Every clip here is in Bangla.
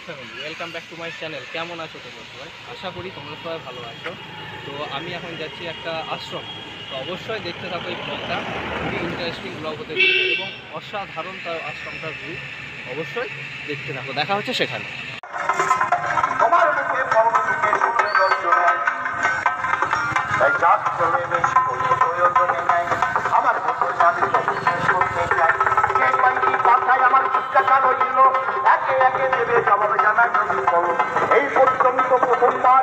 Family welcome back to my channel. কেমন আছো তোমরা সবাই? আশা করি তোমরা সবাই ভালো আছো। তো আমি এখন যাচ্ছি একটা আশ্রম, তো অবশ্যই দেখতে থাকো এই ব্লগটা। খুবই ইন্টারেস্টিং ব্লগ হতে চলেছে এবং অসাধারণ তার আশ্রমটার ভিউ। অবশ্যই দেখতে থাকো, দেখা হচ্ছে সেখানে। আমার জিজ্ঞাসা রইল একে একে দেবে জবাব জানা যদি করো এই পর্যন্ত প্রথমবার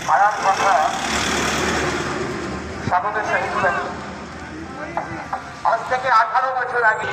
মায়ার কথা সাধনের সহিত আজ থেকে 18 বছর আগে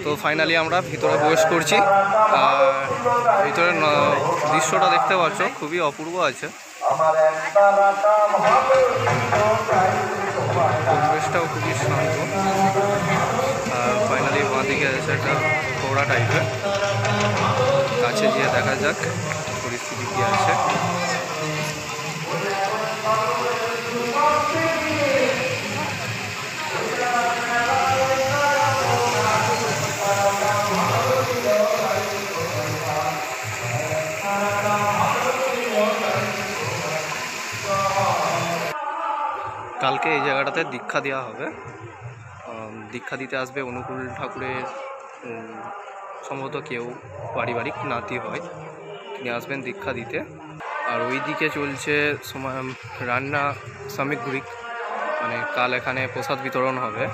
তো ফাইনালি আমরা ভিতরে প্রবেশ করছি। ভিতরে দৃশ্যটা দেখতে পাচ্ছ, খুবই অপূর্ব আছে। পরিবেশটাও খুবই শান্ত। ফাইনালি বাঁ দিকে আছে একটা ফোড়া টাইপের। কাছে গিয়ে দেখা যাক পরিস্থিতি কী আছে। কালকে এই জায়গাটাতে দীক্ষা দেওয়া হবে। দীক্ষা দিতে আসবে অনুকূল ঠাকুরের সম্ভবত কেউ পারিবারিক নাতি হয়, তিনি আসবেন দীক্ষা দিতে। আর ওই দিকে চলছে রান্না সামগ্রী, মানে কাল এখানে প্রসাদ বিতরণ হবে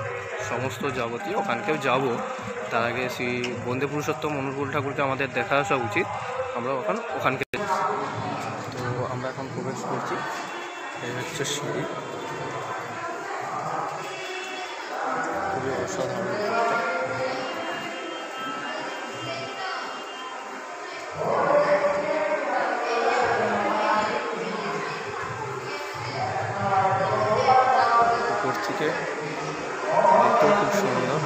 সমস্ত যাবতীয়। ওখানকেও যাব, তার আগে শ্রী বন্দে পুরুষোত্তম অনুকূল ঠাকুরকে আমাদের দেখা আসা উচিত। আমরা ওখানকে তো আমরা এখন প্রবেশ করছি। এই হচ্ছে সিঁড়ি, খুবই অসাধারণ। উপর থেকে দেখতেও খুব সুন্দর।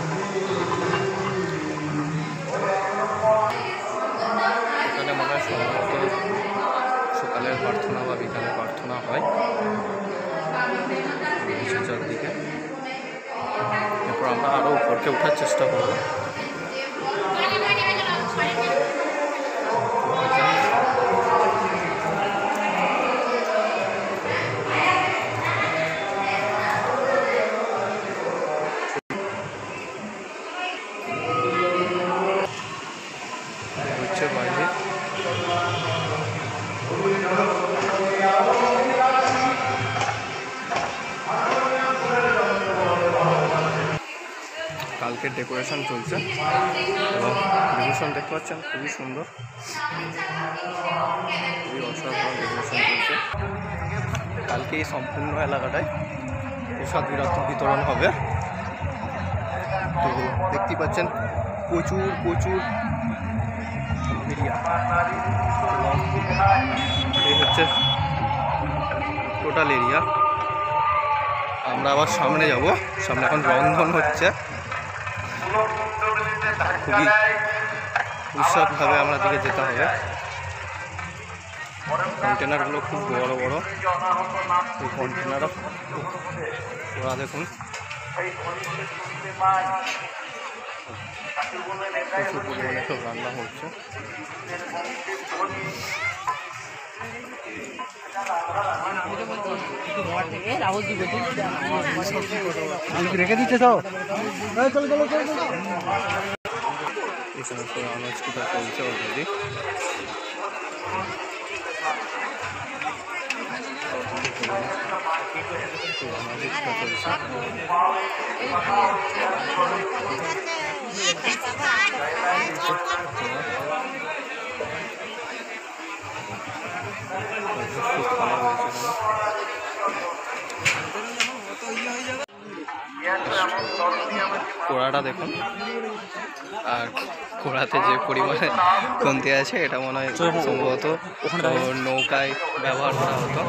এখানে মনে হয় সম্ভবত সকালের প্রার্থনা বা বিকালের প্রার্থনা হয় চারদিকে। এরপর আমরা আরও উপরকে ওঠার চেষ্টা করব। হচ্ছে বাইরে কালকের ডেকোরেশন চলছে এবং ডেকোরেশন দেখতে পাচ্ছেন খুবই সুন্দর, খুবই অসাধারণ ডেকোরেশন চলছে। কালকে এই সম্পূর্ণ এলাকাটায় প্রসাদ বিতরণ হবে। তো দেখতে পাচ্ছেন প্রচুর প্রচুর এরিয়া এবং এই হচ্ছে টোটাল এরিয়া। আমরা আবার সামনে যাব, সামনে এখন রন্ধন হচ্ছে। খুবই উৎসবভাবে আমরা দিকে যেতে হবে। কন্টেনারগুলো খুব বড় বড়, এই কন্টেনারও ওরা দেখুন প্রচুর পরিমাণে সব রান্না হচ্ছে। রেখে দিচ্ছে সব এই সমস্ত আনাজ কোথাও চলছে অলরেডি। চলছে জাস্ট কোড়াটা দেখুন, আর কোড়াতে যে পরিমাণে কমতি আছে এটা মনে হয় সম্ভবত নৌকায় ব্যবহার করা হতো।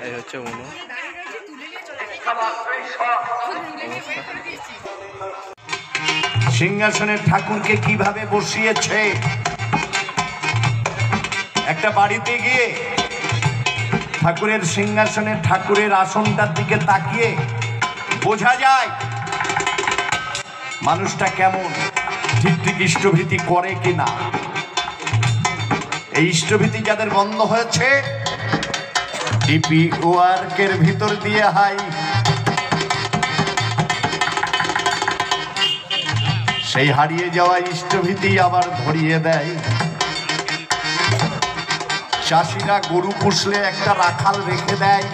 এই হচ্ছে অনু সিংহাসনের ঠাকুরকে কিভাবে বসিয়েছে, একটা বাড়িতে গিয়ে ঠাকুরের সিংহাসনের ঠাকুরের আসনটার দিকে তাকিয়ে বোঝা যায় মানুষটা কেমন, ঠিক ঠিক ইষ্টভীতি করে কিনা। এই ইষ্টভীতি যাদের বন্ধ হয়েছে, ডিপি ওয়ার্কের ভিতর দিয়ে সেই হারিয়ে যাওয়া ইষ্টভীতি আবার ধরিয়ে দেয়। চাষিরা গরু পুষলে একটা রাখাল রেখে দেয়,